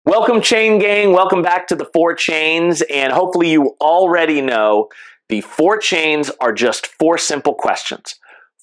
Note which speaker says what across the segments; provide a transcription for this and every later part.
Speaker 1: Welcome, Chain Gang. Welcome back to the 4 Chains. And hopefully you already know the 4 chains are just 4 simple questions.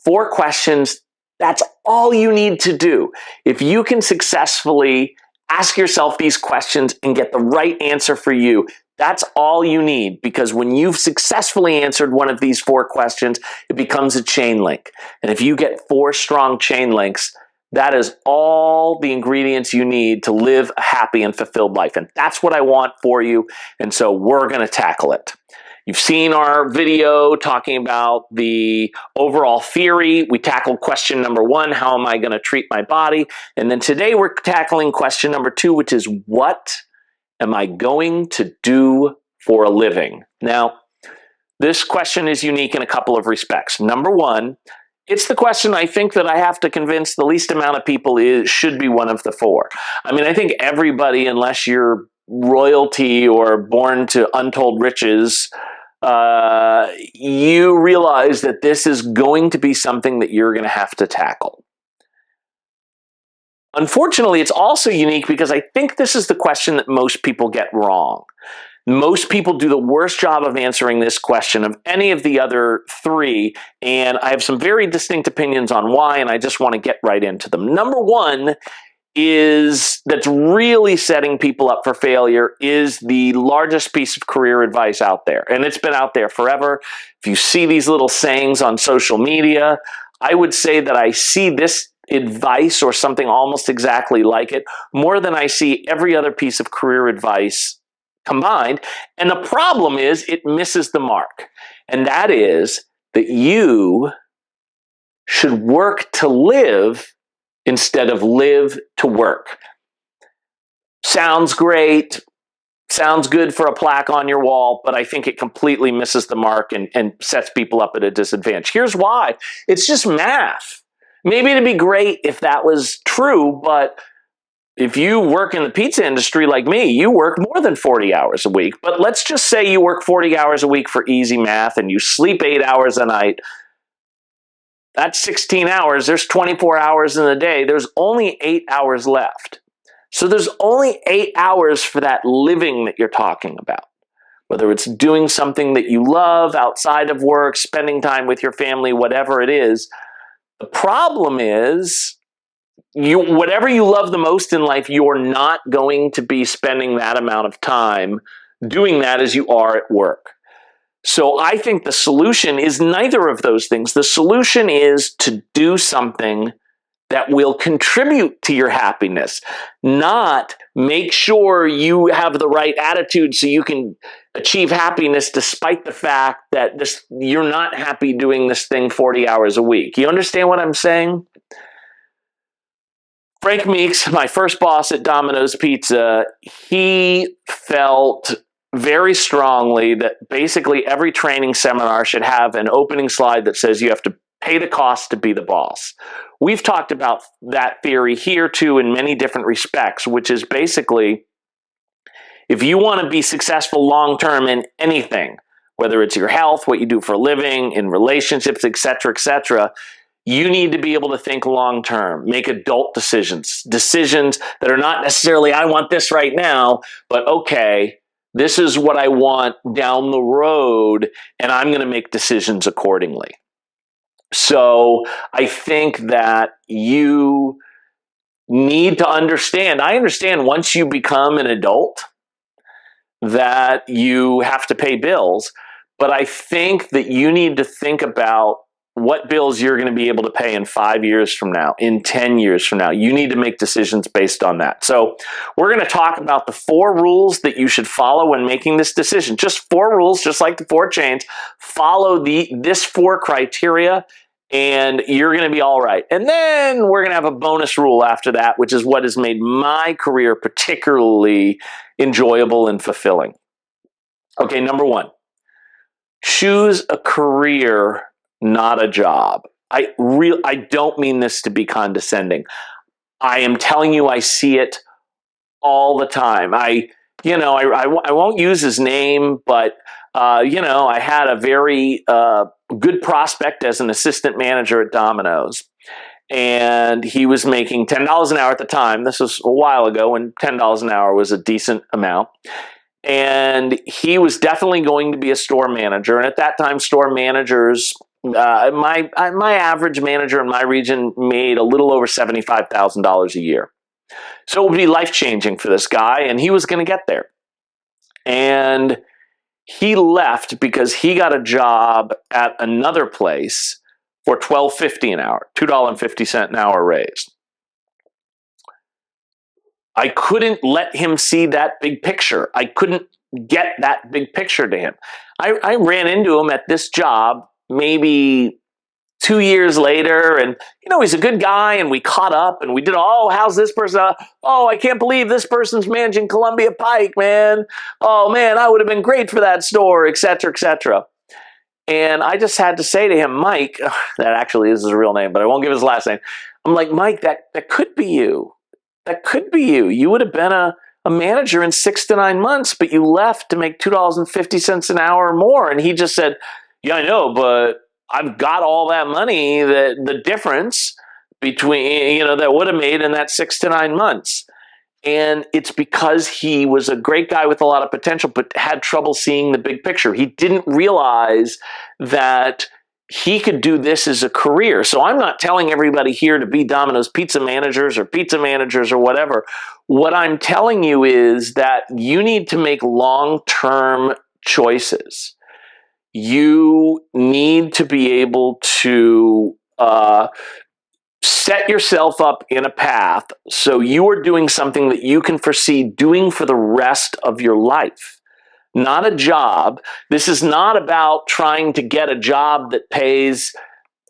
Speaker 1: 4 questions, that's all you need to do. If you can successfully ask yourself these questions and get the right answer for you, that's all you need, because when you've successfully answered one of these 4 questions, it becomes a chain link. And if you get 4 strong chain links, that is all the ingredients you need to live a happy and fulfilled life. And that's what I want for you. And so we're going to tackle it. You've seen our video talking about the overall theory. We tackled question number 1, how am I going to treat my body? And then today we're tackling question number 2, which is what am I going to do for a living? Now, this question is unique in a couple of respects. Number 1, it's the question I think that I have to convince the least amount of people should be one of the 4. I mean, I think everybody, unless you're royalty or born to untold riches, you realize that this is going to be something that you're going to have to tackle. Unfortunately, it's also unique because I think this is the question that most people get wrong. Most people do the worst job of answering this question of any of the other 3, and I have some very distinct opinions on why, and I just want to get right into them. Number 1 is that's really setting people up for failure is the largest piece of career advice out there, and it's been out there forever. If you see these little sayings on social media, I would say that I see this advice or something almost exactly like it more than I see every other piece of career advice combined. And the problem is it misses the mark. And that is that you should work to live instead of live to work. Sounds great. Sounds good for a plaque on your wall, but I think it completely misses the mark and sets people up at a disadvantage. Here's why. It's just math. Maybe it'd be great if that was true, but if you work in the pizza industry like me, you work more than 40 hours a week. But let's just say you work 40 hours a week for easy math and you sleep 8 hours a night. That's 16 hours. There's 24 hours in the day. There's only 8 hours left. So there's only 8 hours for that living that you're talking about. Whether it's doing something that you love outside of work, spending time with your family, whatever it is. The problem is, whatever you love the most in life, you're not going to be spending that amount of time doing that as you are at work. So I think the solution is neither of those things. The solution is to do something that will contribute to your happiness, not make sure you have the right attitude so you can achieve happiness despite the fact that you're not happy doing this thing 40 hours a week. You understand what I'm saying? Frank Meeks, my first boss at Domino's Pizza, he felt very strongly that basically every training seminar should have an opening slide that says you have to pay the cost to be the boss. We've talked about that theory here too in many different respects, which is basically if you want to be successful long-term in anything, whether it's your health, what you do for a living, in relationships, etc., you need to be able to think long-term, make adult decisions that are not necessarily, I want this right now, but okay, this is what I want down the road, and I'm going to make decisions accordingly. So I think that you need to understand, I understand once you become an adult that you have to pay bills, but I think that you need to think about what bills you're going to be able to pay in 5 years from now, in 10 years from now. You need to make decisions based on that. So we're going to talk about the 4 rules that you should follow when making this decision. Just 4 rules, just like the 4 chains. Follow this 4 criteria and you're going to be all right. And then we're going to have a bonus rule after that, which is what has made my career particularly enjoyable and fulfilling. Okay, number 1, choose a career, not a job. I don't mean this to be condescending. I am telling you, I see it all the time. I won't use his name, but I had a very good prospect as an assistant manager at Domino's. and he was making $10 an hour at the time. This was a while ago when $10 an hour was a decent amount. And he was definitely going to be a store manager. And at that time, store managers, my average manager in my region made a little over $75,000 a year. So it would be life-changing for this guy, and he was going to get there. And he left because he got a job at another place for $12.50 an hour, $2.50 an hour raise. I couldn't let him see that big picture. I couldn't get that big picture to him. I ran into him at this job maybe 2 years later, and he's a good guy, and we caught up, and we did, how's this person? I can't believe this person's managing Columbia Pike, man. Oh man, I would have been great for that store, et cetera, et cetera. And I just had to say to him, Mike, that actually is his real name, but I won't give his last name. I'm like, Mike, that could be you. That could be you. You would have been a manager in 6 to 9 months, but you left to make $2.50 an hour or more. And he just said, yeah, I know, but I've got all that money, the difference between, that would have made in that 6 to 9 months. And it's because he was a great guy with a lot of potential, but had trouble seeing the big picture. He didn't realize that he could do this as a career. So I'm not telling everybody here to be Domino's pizza managers or whatever. What I'm telling you is that you need to make long-term choices. You need to be able to set yourself up in a path so you are doing something that you can foresee doing for the rest of your life. Not a job. This is not about trying to get a job that pays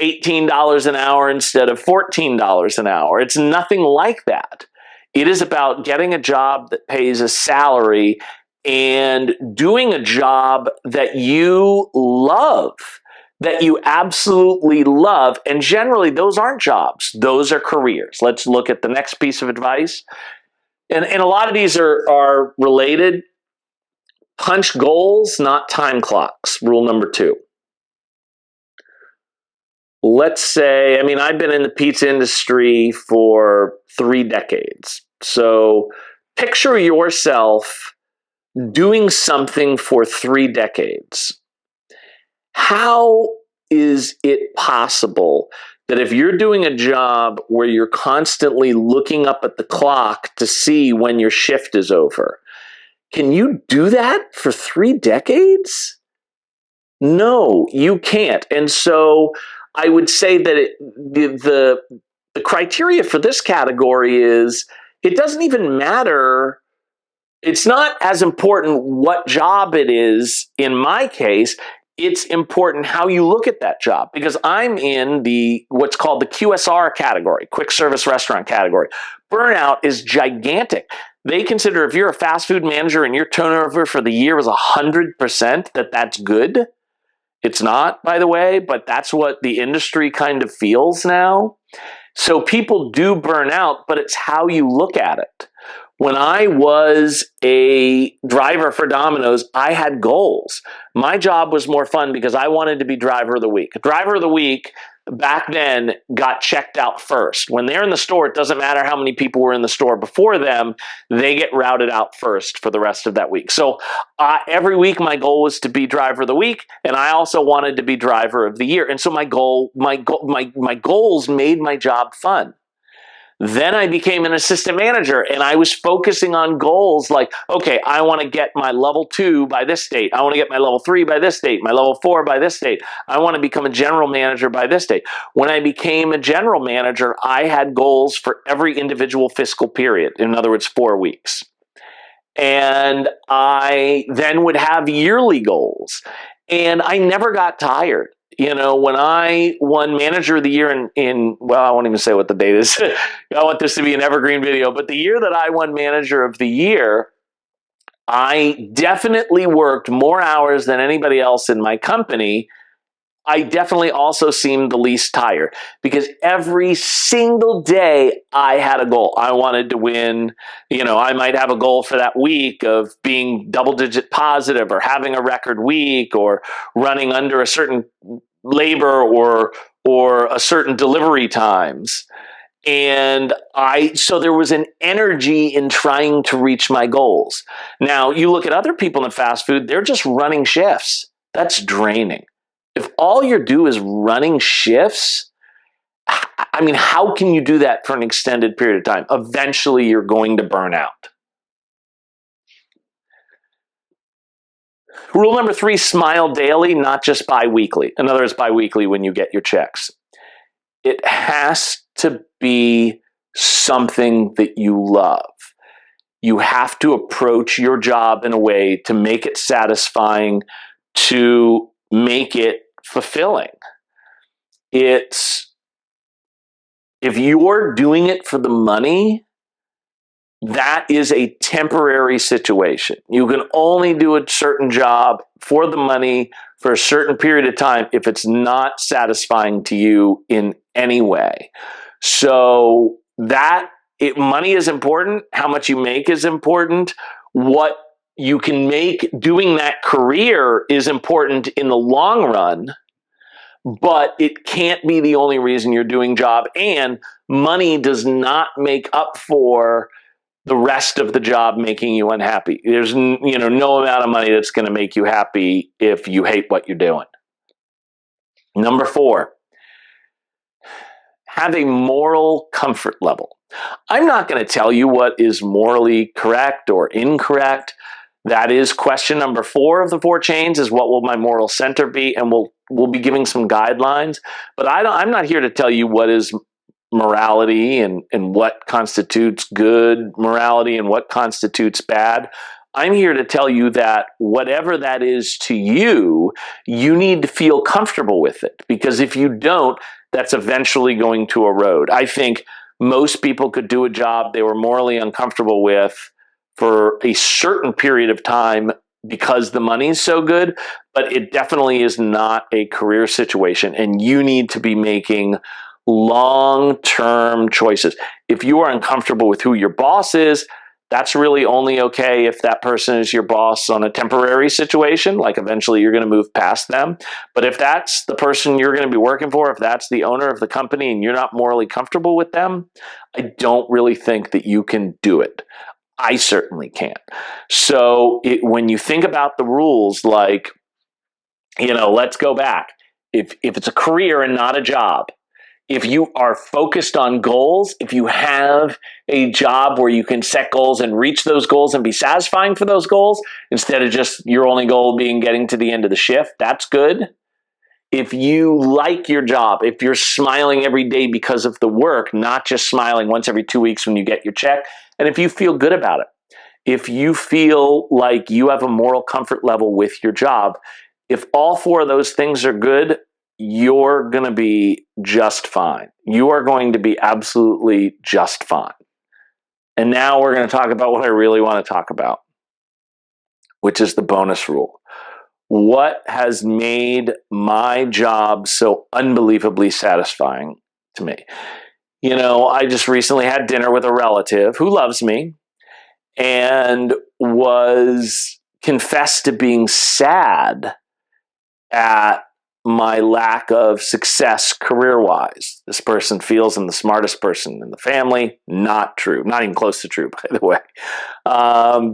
Speaker 1: $18 an hour instead of $14 an hour. It's nothing like that. It is about getting a job that pays a salary and doing a job that you love, that you absolutely love. And generally, those aren't jobs. Those are careers. Let's look at the next piece of advice. And a lot of these are related. Punch goals, not time clocks. Rule number 2. Let's say, I've been in the pizza industry for 3 decades. So picture yourself doing something for 3 decades. How is it possible that if you're doing a job where you're constantly looking up at the clock to see when your shift is over, can you do that for 3 decades? No, you can't. And so I would say that the criteria for this category is it doesn't even matter. It's not as important what job it is in my case. It's important how you look at that job, because I'm in what's called the QSR category, quick service restaurant category. Burnout is gigantic. They consider if you're a fast food manager and your turnover for the year was 100%, that's good. It's not, by the way, but that's what the industry kind of feels now. So people do burn out, but it's how you look at it. When I was a driver for Domino's, I had goals. My job was more fun because I wanted to be driver of the week. Driver of the week back then got checked out first. When they're in the store, it doesn't matter how many people were in the store before them, they get routed out first for the rest of that week. So every week my goal was to be driver of the week, and I also wanted to be driver of the year. And so my goals made my job fun. Then I became an assistant manager, and I was focusing on goals like, okay, I want to get my level 2 by this date. I want to get my level 3 by this date, my level 4 by this date. I want to become a general manager by this date. When I became a general manager, I had goals for every individual fiscal period. In other words, 4 weeks. And I then would have yearly goals. And I never got tired. When I won Manager of the Year well, I won't even say what the date is. I want this to be an evergreen video. But the year that I won Manager of the Year, I definitely worked more hours than anybody else in my company. I definitely also seemed the least tired because every single day I had a goal. I wanted to win. I might have a goal for that week of being double-digit positive or having a record week or running under a certain labor or or a certain delivery times. And so there was an energy in trying to reach my goals. Now, you look at other people in fast food, they're just running shifts. That's draining. If all you do is running shifts, I mean, how can you do that for an extended period of time? Eventually, you're going to burn out. Rule number 3, smile daily, not just biweekly. In other words, biweekly when you get your checks. It has to be something that you love. You have to approach your job in a way to make it satisfying, to make it fulfilling. If you're doing it for the money, that is a temporary situation. You can only do a certain job for the money for a certain period of time if it's not satisfying to you in any way. So money is important. How much you make is important. What you can make doing that career is important in the long run, but it can't be the only reason you're doing job. And money does not make up for the rest of the job making you unhappy. There's no amount of money that's going to make you happy if you hate what you're doing. Number 4, have a moral comfort level. I'm not going to tell you what is morally correct or incorrect. That is question number 4 of the 4 chains, is what will my moral center be? And we'll be giving some guidelines. But I'm not here to tell you what is morality and what constitutes good morality and what constitutes bad. I'm here to tell you that whatever that is to you, you need to feel comfortable with it, because if you don't, that's eventually going to erode. I think most people could do a job they were morally uncomfortable with for a certain period of time because the money's so good, but it definitely is not a career situation, and you need to be making long-term choices. If you are uncomfortable with who your boss is, that's really only okay if that person is your boss on a temporary situation, like eventually you're going to move past them. But if that's the person you're going to be working for, if that's the owner of the company and you're not morally comfortable with them, I don't really think that you can do it. I certainly can't. So when you think about the rules, like, let's go back. If it's a career and not a job, if you are focused on goals, if you have a job where you can set goals and reach those goals and be satisfying for those goals, instead of just your only goal being getting to the end of the shift, that's good. If you like your job, if you're smiling every day because of the work, not just smiling once every 2 weeks when you get your check, and if you feel good about it, if you feel like you have a moral comfort level with your job, if all 4 of those things are good, you're going to be just fine. You are going to be absolutely just fine. And now we're going to talk about what I really want to talk about, which is the bonus rule. What has made my job so unbelievably satisfying to me? I just recently had dinner with a relative who loves me and was confessed to being sad at my lack of success career-wise. This person feels I'm the smartest person in the family. Not true. Not even close to true, by the way.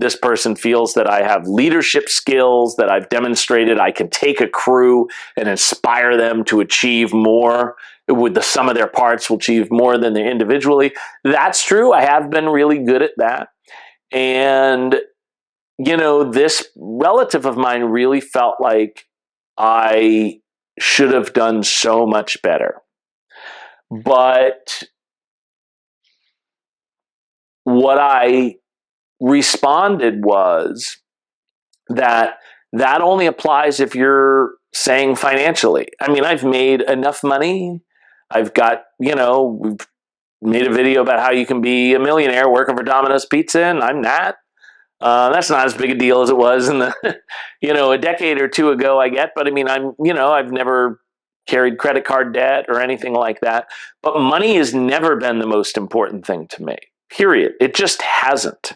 Speaker 1: This person feels that I have leadership skills, that I've demonstrated I can take a crew and inspire them to achieve more. With the sum of their parts will achieve more than they individually. That's true. I have been really good at that. And, this relative of mine really felt like I should have done so much better. But what I responded was that only applies if you're saying financially. I mean, I've made enough money. I've got, we've made a video about how you can be a millionaire working for Domino's Pizza, and I'm not. That's not as big a deal as it was in the, a decade or 2 ago, I get. But I mean, I've never carried credit card debt or anything like that. But money has never been the most important thing to me, period. It just hasn't.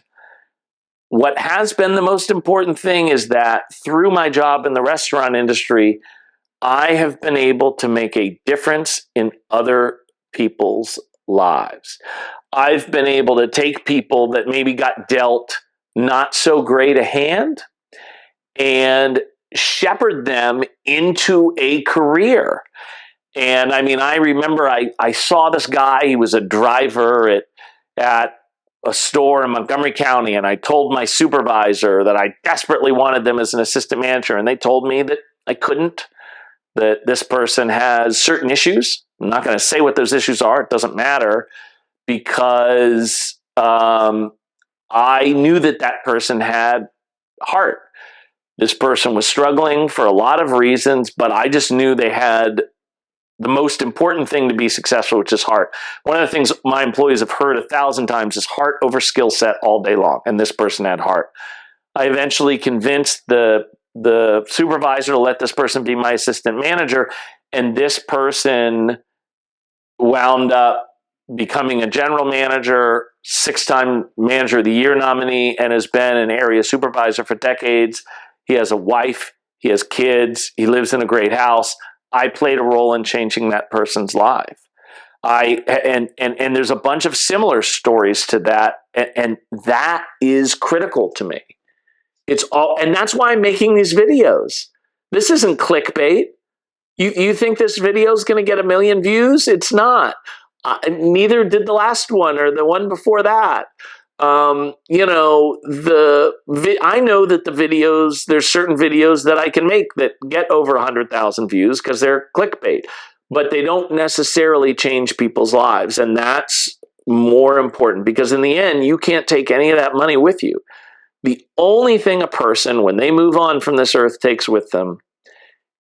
Speaker 1: What has been the most important thing is that through my job in the restaurant industry, I have been able to make a difference in other people's lives. I've been able to take people that maybe got dealt not so great a hand and shepherd them into a career. And I mean, I remember I saw this guy, he was a driver at a store in Montgomery County, and I told my supervisor that I desperately wanted them as an assistant manager, and they told me that I couldn't, that this person has certain issues. I'm not going to say what those issues are, it doesn't matter, because I knew that that person had heart. This person was struggling for a lot of reasons, but I just knew they had the most important thing to be successful, which is heart. One of the things my employees have heard 1,000 times is heart over skill set all day long, and this person had heart. I eventually convinced the supervisor to let this person be my assistant manager, and this person wound up becoming a general manager, 6-time manager of the year nominee, and has been an area supervisor for decades. He has a wife, he has kids, he lives in a great house. I played a role in changing that person's life. And there's a bunch of similar stories to that, and that is critical to me. It's all, and that's why I'm making these videos. This isn't clickbait. You think this video is going to get 1 million views? It's not. Neither did the last one or the one before that. You know, I know that the videos, there's certain videos that I can make that get over 100,000 views because they're clickbait, but they don't necessarily change people's lives. And that's more important, because in the end, you can't take any of that money with you. The only thing a person, when they move on from this earth, takes with them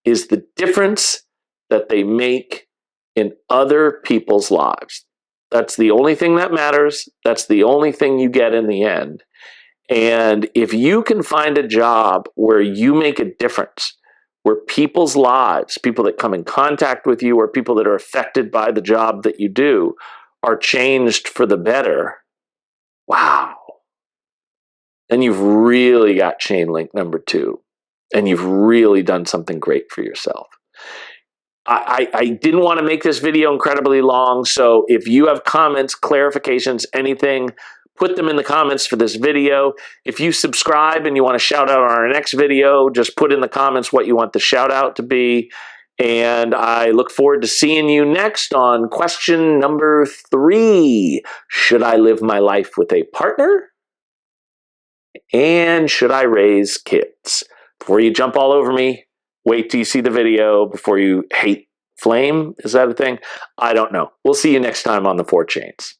Speaker 1: is the difference that they make in other people's lives. That's the only thing that matters. That's the only thing you get in the end. And if you can find a job where you make a difference, where people's lives, people that come in contact with you or people that are affected by the job that you do, are changed for the better, wow. Then you've really got chain link number 2. And you've really done something great for yourself. I didn't want to make this video incredibly long, so if you have comments, clarifications, anything, put them in the comments for this video. If you subscribe and you want to shout out on our next video, just put in the comments what you want the shout out to be. And I look forward to seeing you next on question number 3. Should I live my life with a partner? And should I raise kids? Before you jump all over me, wait till you see the video before you hate flame. Is that a thing? I don't know. We'll see you next time on The 4 Chains.